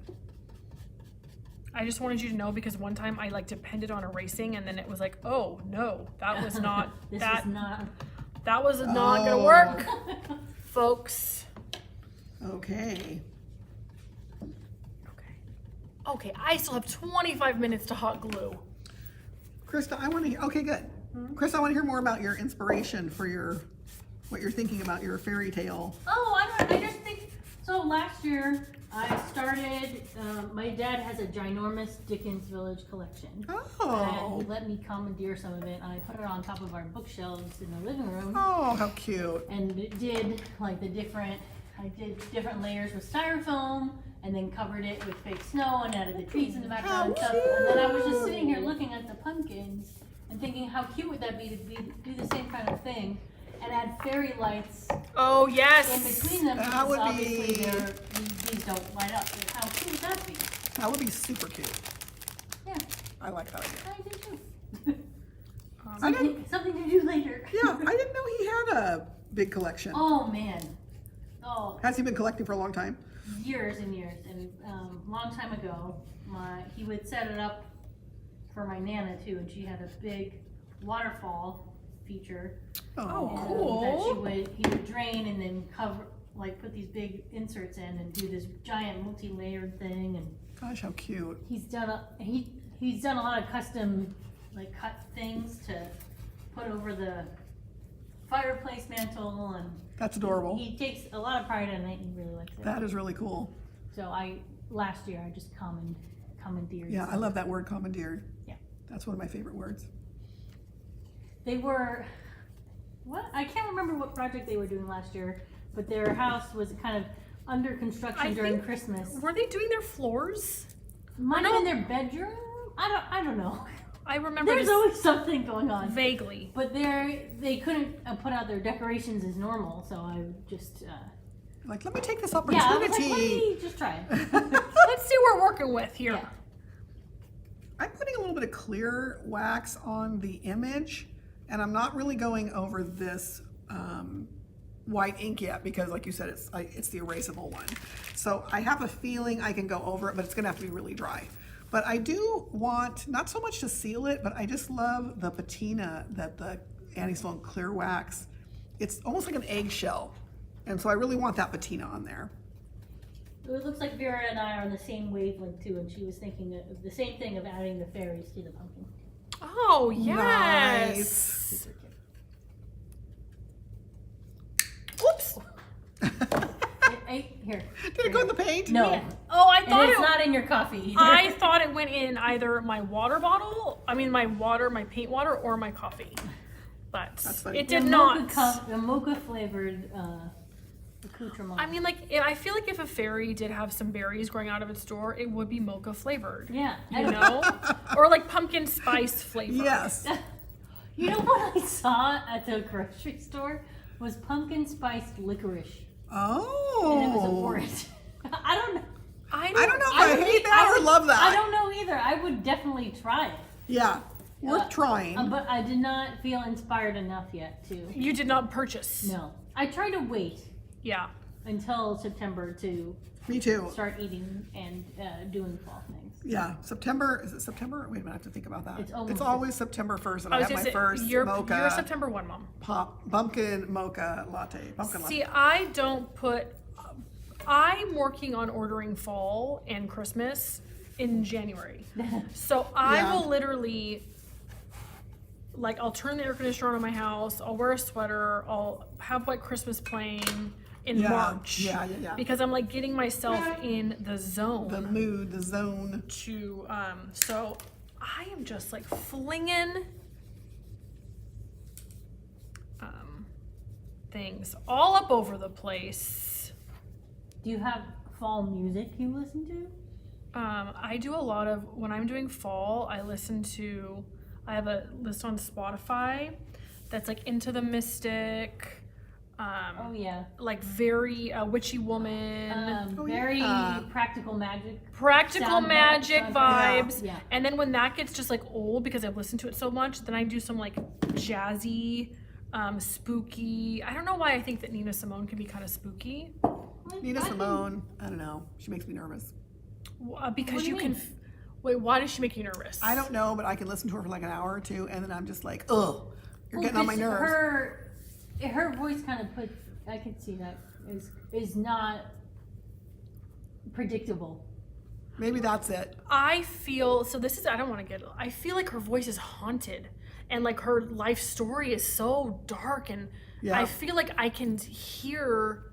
I just wanted you to know because one time I like depended on erasing, and then it was like, oh no, that was not This that is not. that was not gonna work, folks. Okay. Okay, I still have 25 minutes to hot glue. Krista, I want to hear, okay, good. Krista, I want to hear more about your inspiration for what you're thinking about your fairy tale. Oh, I just think, so last year I started, my dad has a ginormous Dickens Village collection. Oh. And he let me commandeer some of it, and I put it on top of our bookshelves in the living room. Oh, how cute. And it did like I did different layers with styrofoam, and then covered it with fake snow and added the trees in the background and stuff. And then I was just sitting here looking at the pumpkins and thinking, how cute would that be to do the same kind of thing and add fairy lights Oh yes. in between them, That because would obviously be- these don't light up. But how cute would that be? That would be super cute. Yeah, I like that idea. I do too. I didn't, Something to do later. yeah, I didn't know he had a big collection. Oh man. Oh, Has he been collecting for a long time? years and years, and long time ago, he would set it up for my Nana too, and she had a big waterfall feature. Oh, and cool. That he would drain and then cover, like put these big inserts in and do this giant multi-layered thing. And Gosh, how cute. he's done a lot of custom like cut things to put over the fireplace mantle, and That's adorable. he takes a lot of pride in it and he really likes it. That is really cool. So last year I just commandeered. Yeah, I love that word, commandeered. Yeah. That's one of my favorite words. They were, I can't remember what project they were doing last year, but their house was kind of under construction during think- Christmas. Were they doing their floors? Might have been their bedroom. I don't know. I remember There's this always something going on. vaguely. But they couldn't put out their decorations as normal, so I just Like, let me take this yeah, I was like, opportunity. let me just try it. Let's see what we're working with here. Yeah. I'm putting a little bit of clear wax on the image, and I'm not really going over this white ink yet because, like you said, it's the erasable one. So I have a feeling I can go over it, but it's gonna have to be really dry. But I do want, not so much to seal it, but I just love the patina that the Annie Sloan clear wax, it's almost like an eggshell. And so I really want that patina on there. It looks like Vera and I are on the same wavelength too, and she was thinking of the same thing of adding the fairies to the pumpkin. Oh yes. Nice. Super cute. Oops. Here. Did it go in the paint? No. Yeah. Oh, I And thought it's it. not in your coffee either. I thought it went in either my water bottle. I mean, my paint water, or my coffee. But That's funny. it did The not. the mocha flavored accoutrement. I mean, like, I feel like if a fairy did have some berries growing out of its door, it would be mocha flavored. yeah. You know, or like pumpkin spice flavor. Yes. You know what I saw at the grocery store was pumpkin spiced licorice, Oh. and it was a orange. I don't know. I don't know if I hate that or love that. I don't know either. I would definitely try it. Yeah, worth trying. But I did not feel inspired enough yet to. You did not purchase. No. I tried to wait Yeah. until September to Me too. start eating and doing fall things. Yeah, September, is it September? Wait a minute, I have to think about that. It's almost always September 1st, and I I was have gonna my say first you're mocha September 1, Mom. pumpkin mocha latte. Pumpkin See, latte. I don't put. I'm working on ordering fall and Christmas in January. So I Yeah. will literally, like, I'll turn the air conditioner on in my house, I'll wear a sweater, I'll have White Christmas playing in Yeah, March. yeah. Because I'm like getting myself in the zone The mood, the zone. to, so I am just like flinging things all up over the place. Do you have fall music you listen to? I do a lot of, when I'm doing fall, I have a list on Spotify that's like Into the Mystic, Oh yeah. like very witchy woman, Very practical magic. practical sound magic back, vibes. yeah. And then when that gets just like old because I've listened to it so much, then I do some like jazzy, spooky. I don't know why I think that Nina Simone can be kind of spooky. Nina Simone, I don't know. She makes me nervous. Because What do you you can. mean? Wait, why does she make you nervous? I don't know, but I can listen to her for like an hour or two, and then I'm just like, ugh, you're getting on my nerves. Her voice kind of I can see that is not predictable. Maybe that's it. I feel I don't want to get. I feel like her voice is haunted, and like her life story is so dark, and Yeah. I feel like I can hear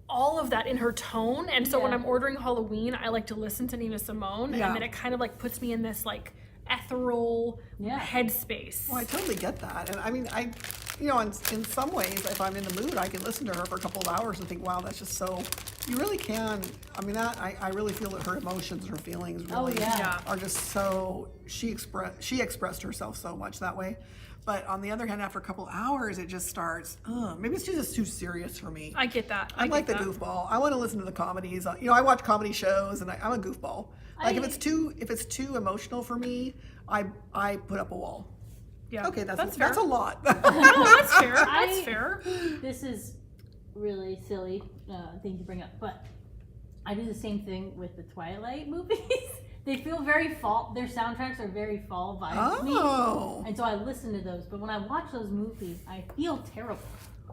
all of that in her tone. And so when Yeah. I'm ordering Halloween, I like to listen to Nina Simone, Yeah. and then it kind of like puts me in this like ethereal Yeah. headspace. Well, I totally get that. And I mean, in some ways, if I'm in the mood, I can listen to her for a couple of hours and think, wow, that's just so, you really can. I mean, I really feel that her emotions, her feelings really yeah. are just so, she expressed herself so much that way. But on the other hand, after a couple hours, it just starts, maybe it's just too serious for me. I get that. I'm like the goofball. I want to listen to the comedies. I watch comedy shows, and I'm a goofball. Like if it's too emotional for me, I put up a wall. Yeah. Okay, that's fair. a lot. No, that's fair. That's I- fair. This is really silly thing to bring up, but I do the same thing with the Twilight movies. They feel very fall. Their soundtracks are very fall vibes to me, Oh, and so I listen to those. But when I watch those movies, I feel terrible.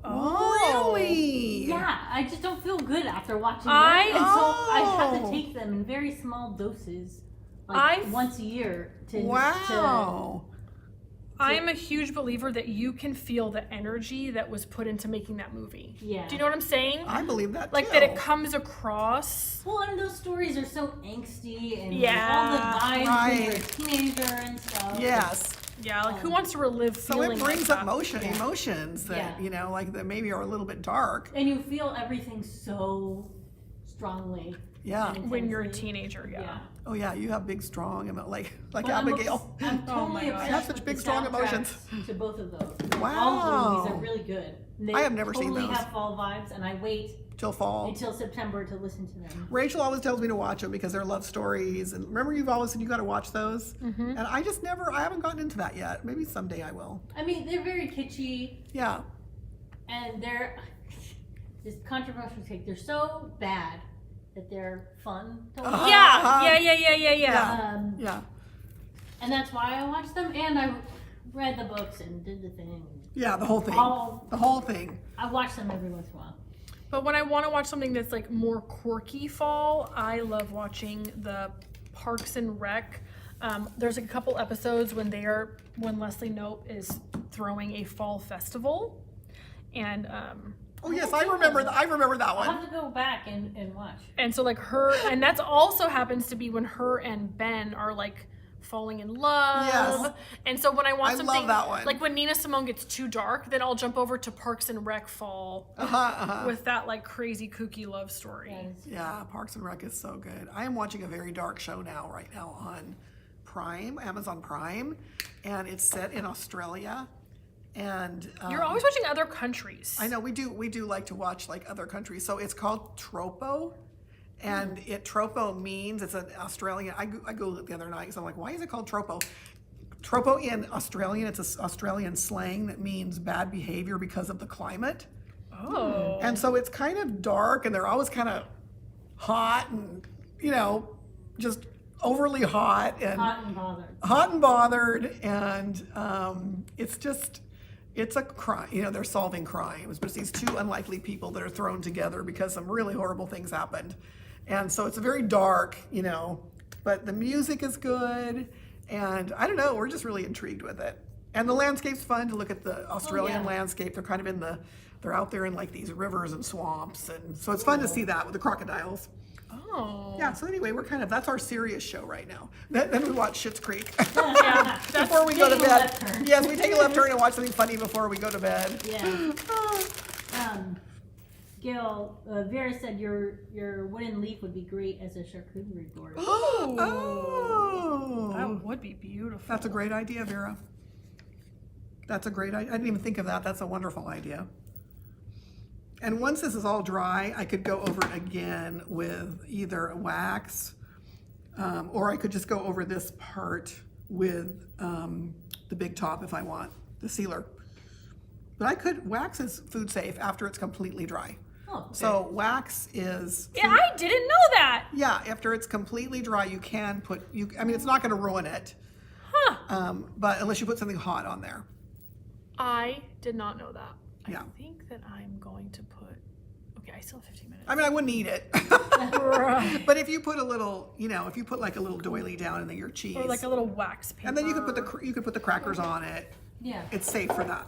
really? Yeah, I just don't feel good after watching them, I- and so I have Oh. to take them in very small doses, I've- once a year to Wow. I am a huge believer that you can feel the energy that was put into making that movie. Yeah. Do you know what I'm saying? I believe that Like too. that it comes across. Well, and those stories are so angsty and Yeah, all the vibes when you're a right. teenager and stuff. Yes. Yeah, like who wants to relive So feeling it brings like up that? emotions that Yeah. like that maybe are a little bit dark. And you feel everything so strongly. Yeah. and When you're a intensely. teenager, yeah. Oh yeah, you have big, strong, like But Abigail. I'm Oh my totally God. obsessed You have such with big, the strong emotions. soundtracks to both of those. Wow. All the movies are really good. They I have never seen totally those. have fall vibes, and I wait Till fall. until September to listen to them. Rachel always tells me to watch them because they're love stories. And remember, you've always said you got to watch those. And I haven't gotten into that yet. Maybe someday I will. I mean, they're very kitschy, Yeah. and they're this controversial take. They're so bad that they're fun to watch. Yeah. Yeah. Yeah. And that's why I watched them, and I read the books and did the thing. Yeah. The whole thing. All- The whole thing. I watch them every once in a while. But when I want to watch something that's like more quirky fall, I love watching the Parks and Rec. There's like a couple episodes when Leslie Knope is throwing a fall festival, and Oh yes, I remember that. I remember that I'll one. have to go back and watch. and so like her, and that's also happens to be when her and Ben are like falling in love. Yes. And so when I want I love something that one. like when Nina Simone gets too dark, then I'll jump over to Parks and Rec fall with that like crazy kooky love story. Yes. Yeah, Parks and Rec is so good. I am watching a very dark show right now on Prime, Amazon Prime, and it's set in Australia. And You're always watching other countries. I know we do like to watch like other countries. So it's called Tropo, and Tropo means it's an Australian. I googled it the other night because I'm like, why is it called Tropo? Tropo in Australian, it's an Australian slang that means bad behavior because of the climate. Oh. And so it's kind of dark, and they're always kind of hot and just overly hot and Hot and bothered. and it's a crime. They're solving crimes, but it's these two unlikely people that are thrown together because some really horrible things happened. And so it's very dark, but the music is good, and I don't know, we're just really intrigued with it. And the landscape's fun to look at the Australian landscape. They're kind of they're out there in like these rivers and swamps, and so it's fun to see that with the crocodiles. Oh. Yeah, so anyway, that's our serious show right now. Then we watch Schitt's Creek. Yeah, Before we go to Taking a bed. left turn. Yes, we take a left turn and watch something funny before we go to bed. Yeah. Gail, Vera said your wooden leaf would be great as a charcuterie board. Oh. That would be beautiful. That's a great idea, Vera. That's a great idea. I didn't even think of that. That's a wonderful idea. And once this is all dry, I could go over it again with either wax, or I could just go over this part with the big top if I want, the sealer. But wax is food safe after it's completely dry. Oh, okay. So wax is, Yeah, I didn't know that. yeah, after it's completely dry, you can I mean, it's not gonna ruin it, Huh. but unless you put something hot on there. I did not know that. Yeah. I think that I'm going to put, okay, I still have 15 minutes. I mean, I wouldn't eat it. Right. But if you put a little, if you put like a little doily down and then your cheese. Or like a little wax paper. And then you could put the crackers on it. Yeah. It's safe for that.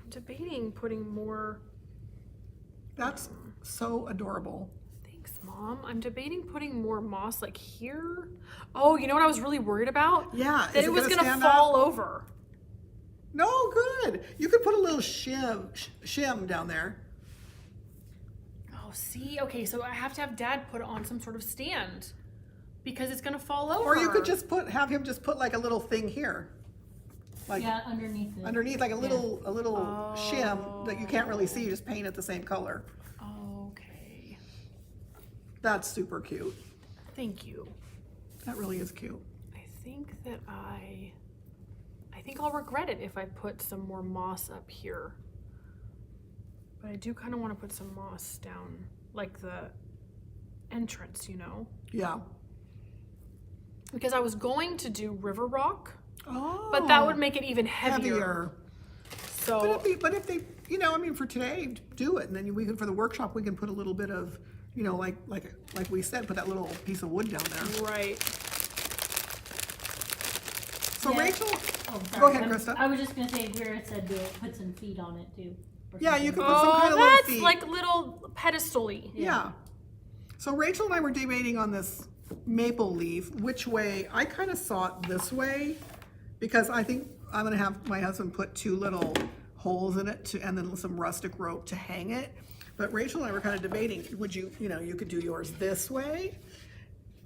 I'm debating putting more, That's so adorable. thanks Mom. I'm debating putting more moss like here. Oh, you know what I was really worried about? Yeah. That it was gonna fall over. No, good. You could put a little shim down there. Oh, see? Okay, so I have to have Dad put it on some sort of stand because it's gonna fall over. Or you could just have him just put like a little thing here. Like Yeah, underneath it. underneath, like a little shim that you can't really see, you just paint it the same color. Okay. That's super cute. Thank you. That really is cute. I think that I think I'll regret it if I put some more moss up here. But I do kind of want to put some moss down, like the entrance, Yeah. Because I was going to do river rock, Oh. but that would make it even heavier. So, But if they, I mean, for today, do it, and then for the workshop, we can put a little bit of, like we said, put that little piece of wood down there. right. So Yeah. Rachel, Oh, sorry. Go ahead, Krista. I was just gonna say, Vera said to put some feet on it too. or Yeah, you something. could put some kind of little that's feet. like little pedestal-y. Yeah. So Rachel and I were debating on this maple leaf, which way. I kind of saw it this way because I think I'm gonna have my husband put 2 little holes in it and then some rustic rope to hang it. But Rachel and I were kind of debating, would you could do yours this way,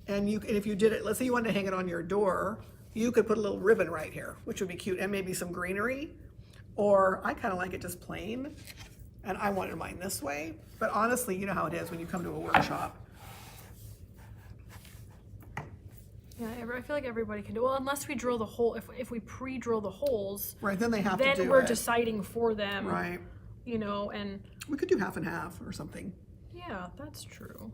and if you did it, let's say you wanted to hang it on your door, you could put a little ribbon right here, which would be cute, and maybe some greenery. Or I kind of like it just plain, and I wanted mine this way. But honestly, you know how it is when you come to a workshop. Yeah, I feel like everybody can do. Well, unless we drill the hole. If we pre-drill the holes, Right, then they have to then do we're it. deciding for them. Right. And We could do half and half or something. yeah, that's true.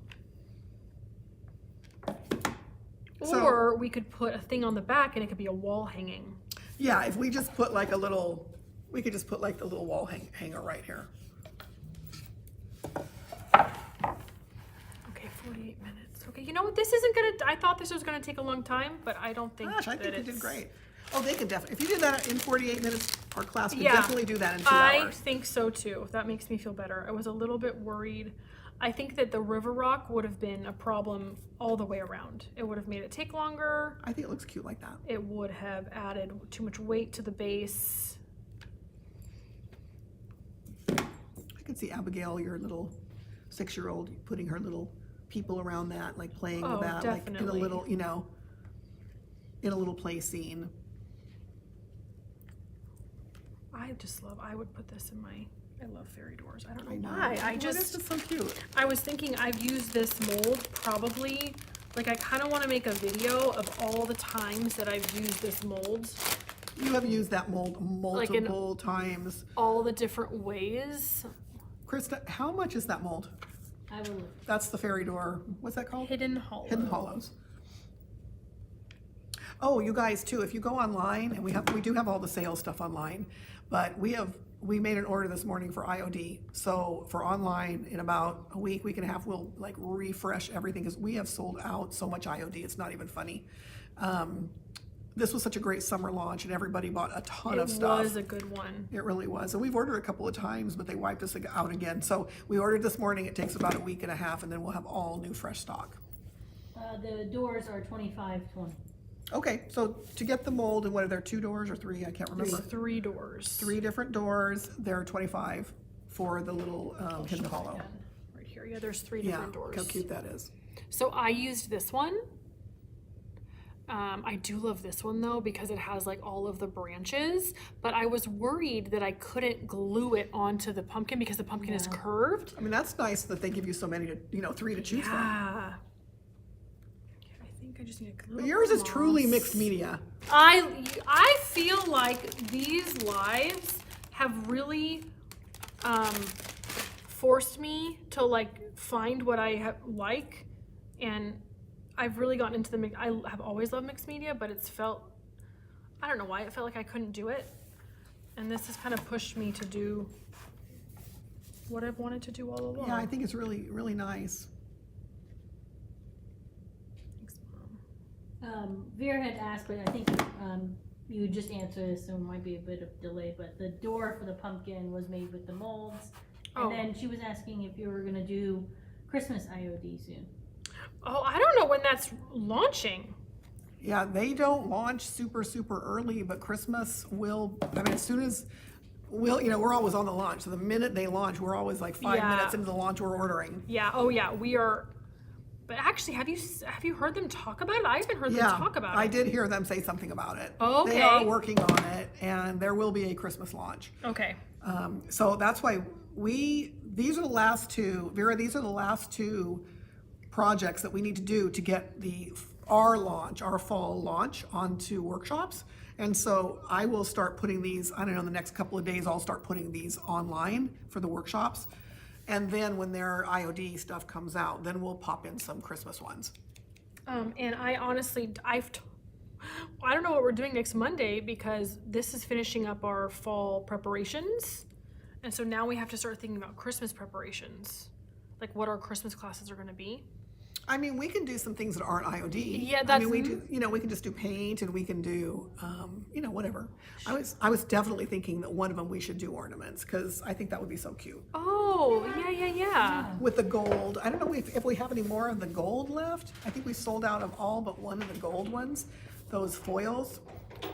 So- Or we could put a thing on the back and it could be a wall hanging. Yeah, if we just put like we could just put like the little wall hanger right here. Okay, 48 minutes. Okay, you know what? This isn't gonna. I thought this was gonna take a long time, but I don't think. Gosh, I that think you did it's- great. Oh, they can definitely, if you did that in 48 minutes, our class could Yeah, definitely do that in 2 I hours. think so too. That makes me feel better. I was a little bit worried. I think that the river rock would have been a problem all the way around. It would have made it take longer. I think it looks cute like that. It would have added too much weight to the base. I could see Abigail, your little 6-year-old, putting her little people around that, like playing Oh, with that, like in a definitely. little, in a little play scene. I would put this in I love fairy doors. I don't know I know. why. Oh, this is so cute. I was thinking I've used this mold probably, like I kind of want to make a video of all the times that I've used this mold, You have used that mold Like in- multiple times. all the different ways. Krista, how much is that mold? I will look. That's the fairy door. What's that called? Hidden Hollow. Hidden Hollows. Oh, you guys too, if you go online, and we do have all the sales stuff online, but we made an order this morning for IOD. So for online, in about a week and a half, we'll like refresh everything because we have sold out so much IOD. It's not even funny. this was such a great summer launch and everybody bought a ton of It stuff. was a good one. It really was. And we've ordered a couple of times, but they wiped us out again. So we ordered this morning. It takes about a week and a half, and then we'll have all new fresh stock. The doors are 25/20. Okay, so to get the mold, and what are there, 2 doors or 3? I can't remember. 3 doors. 3 different doors. They're 25 for the little hidden hollow. Right here, yeah, there's 3 Yeah, different doors. how cute that is. So I used this one. I do love this one though because it has like all of the branches, but I was worried that I couldn't glue it onto the pumpkin because the pumpkin is curved. I mean, that's nice that they give you so many to, 3 to choose from. Yeah. I think I just need a glue. But yours is truly mixed media. I feel like these lives have really forced me to like find what I like, and I've really gotten into the mix. I have always loved mixed media, but it's felt, I don't know why, it felt like I couldn't do it. And this has kind of pushed me to do what I've wanted to do all along. Yeah, I think it's really, really nice. Thanks, Mom. Vera had asked, but I think you just answered this, so it might be a bit of delay, but the door for the pumpkin was made with the molds. And then she was asking if you were gonna do Christmas IOD soon. Oh, I don't know when that's launching. Yeah, they don't launch super, super early, but Christmas will, I mean, as soon as, we're always on the launch. So the minute they launch, we're always like 5 Yeah. minutes into the launch, we're ordering. Yeah, oh yeah, we are. But actually, have you heard them talk about it? I haven't heard them talk about it. I did hear them say something about it. Oh, okay. They are working on it, and there will be a Christmas launch. Okay. So that's why these are the last 2, Vera, these are the last 2 projects that we need to do to get our fall launch onto workshops. And so I will start putting these, I don't know, in the next couple of days, I'll start putting these online for the workshops. And then when their IOD stuff comes out, then we'll pop in some Christmas ones. And I honestly, I don't know what we're doing next Monday because this is finishing up our fall preparations. And so now we have to start thinking about Christmas preparations, like what our Christmas classes are going to be. I mean, we can do some things that aren't IOD. Yeah, I mean, we can just do paint, and we can do, whatever. I was definitely thinking that one of them we should do ornaments, because I think that would be so cute. Oh, yeah. With the gold, I don't know if we have any more of the gold left. I think we sold out of all but one of the gold ones, those foils.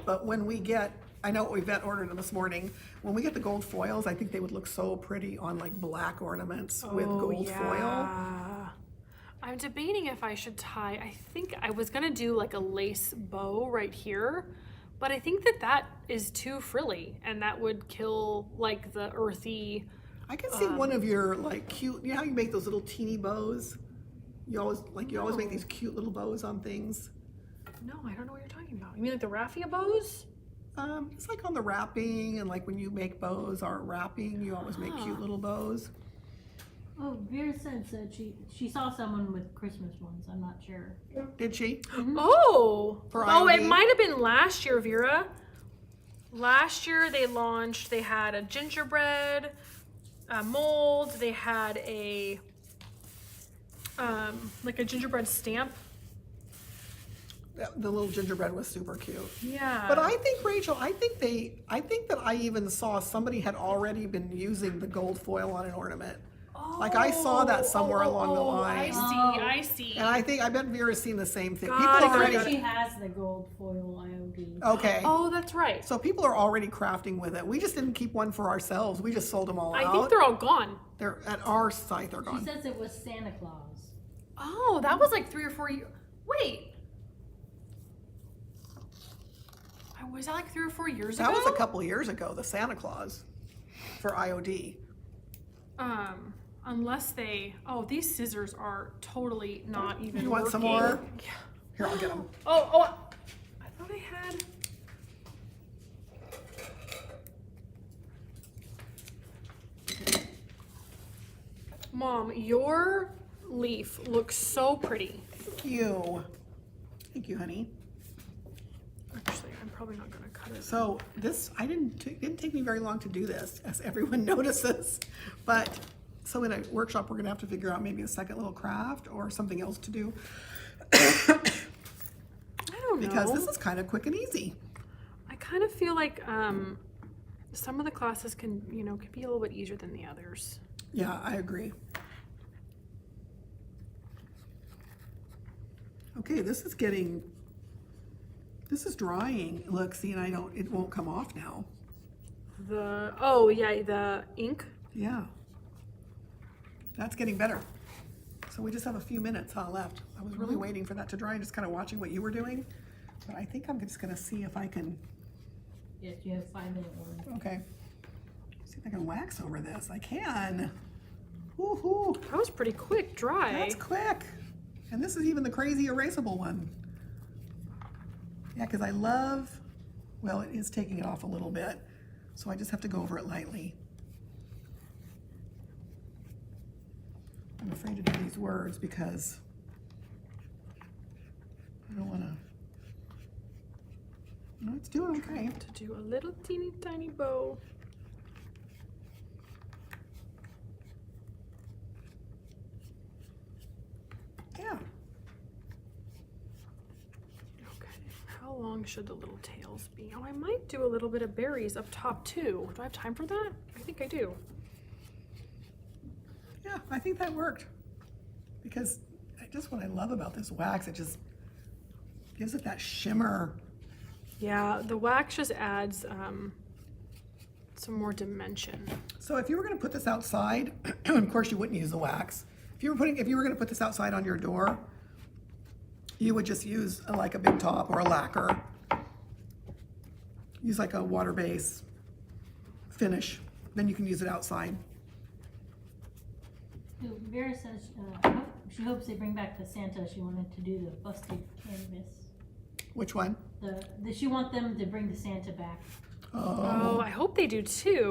But when we get, I know Yvette ordered them this morning. When we get the gold foils, I think they would look so pretty on like black ornaments with gold foil. I'm debating if I should tie, I think I was gonna do like a lace bow right here, but I think that is too frilly and that would kill like the earthy. I can see one of your like cute, you know how you make those little teeny bows? You always make these cute little bows on things. No, I don't know what you're talking about. You mean like the raffia bows? It's like on the wrapping, and like when you make bows or wrapping, you always make cute little bows. Oh, Vera said she saw someone with Christmas ones. I'm not sure. Did she? Oh, For it IOD? might have been last year, Vera. Last year they had a gingerbread mold. They had a like a gingerbread stamp. The little gingerbread was super cute. Yeah. But I think, Rachel, I think that I even saw somebody had already been using the gold foil on an ornament. Like I saw that somewhere along the line. I see. And I bet Vera's seen the same thing. Got People it. already, She has the gold foil IOD. okay. Oh, that's right. So people are already crafting with it. We just didn't keep one for ourselves. We just sold them all out. I think they're all gone. They're at our site. They're She gone. says it was Santa Claus. Oh, that was like 3 or 4 years. Wait. Was that like 3 or 4 years ago? That was a couple of years ago. The Santa Claus for IOD. Unless these scissors are totally not even You want some working. more? Here, I'll get them. Oh, I thought I had. Mom, your leaf looks so pretty. Thank you. Thank you, honey. Actually, I'm probably not gonna cut it. So this, it didn't take me very long to do this, as everyone notices. But so in a workshop, we're gonna have to figure out maybe a second little craft or something else to do. I don't don't know. Because this is kind of quick and easy. I kind of feel like some of the classes can be a little bit easier than the others. Yeah, I agree. Okay, this is drying. Look, see, and it won't come off now. The ink. Yeah. That's getting better. So we just have a few minutes left. I was really waiting for that to dry and just kind of watching what you were doing. But I think I'm just gonna see if I can, Yes, you have a 5-minute warning. okay. See if I can wax over this. I can. Woohoo. That was pretty quick, dry. That's quick. And this is even the crazy erasable one. Yeah, because well, it is taking it off a little bit. So I just have to go over it lightly. I'm afraid to do these words because I don't want to. No, it's doing okay. To do a little teeny tiny bow. Yeah. Okay. How long should the little tails be? Oh, I might do a little bit of berries up top too. Do I have time for that? I think I do. Yeah, I think that worked. Because what I love about this wax, it just gives it that shimmer. Yeah, the wax just adds some more dimension. So if you were going to put this outside, of course you wouldn't use the wax. If you were going to put this outside on your door, you would just use like a big top or a lacquer. Use like a water base finish. Then you can use it outside. Vera says she hopes they bring back the Santa. She wanted to do the busted canvas. Which one? She want them to bring the Santa back. Oh, I hope they do too.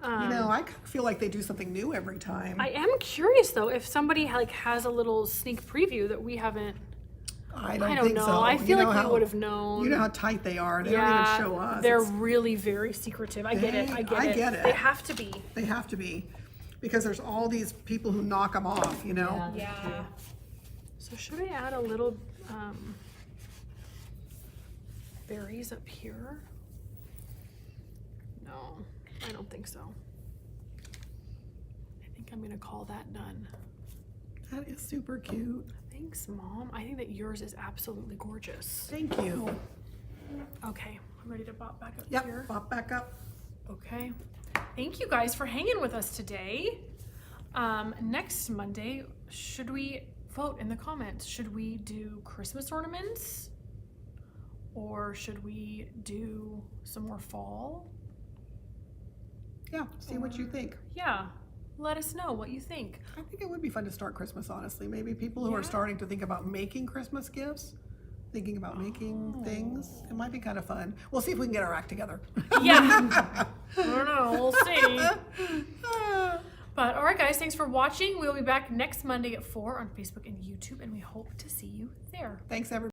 I feel like they do something new every time. I am curious though if somebody has a little sneak preview that we haven't. I don't think know. so. I feel like how, we would have known. You know how tight they are. They don't even show us. They're really very secretive. I get it. I get it. They have to be. They have to be. Because there's all these people who knock them off, Yeah. So should I add a little berries up here? No, I don't think so. I think I'm gonna call that done. That is super cute. Thanks, Mom. I think that yours is absolutely gorgeous. Thank you. Okay, I'm ready to pop back up Yep, here. pop back up. Okay. Thank you guys for hanging with us today. Next Monday, should we vote in the comments? Should we do Christmas ornaments? Or should we do some more fall? Yeah, see what you think. Yeah, let us know what you think. I think it would be fun to start Christmas, honestly. Maybe people who are starting to think about making Christmas gifts, thinking about making things. It might be kind of fun. We'll see if we can get our act together. Yeah. I don't know, we'll see. But all right, guys, thanks for watching. We'll be back next Monday at 4 on Facebook and YouTube, and we hope to see you there. Thanks, everybody.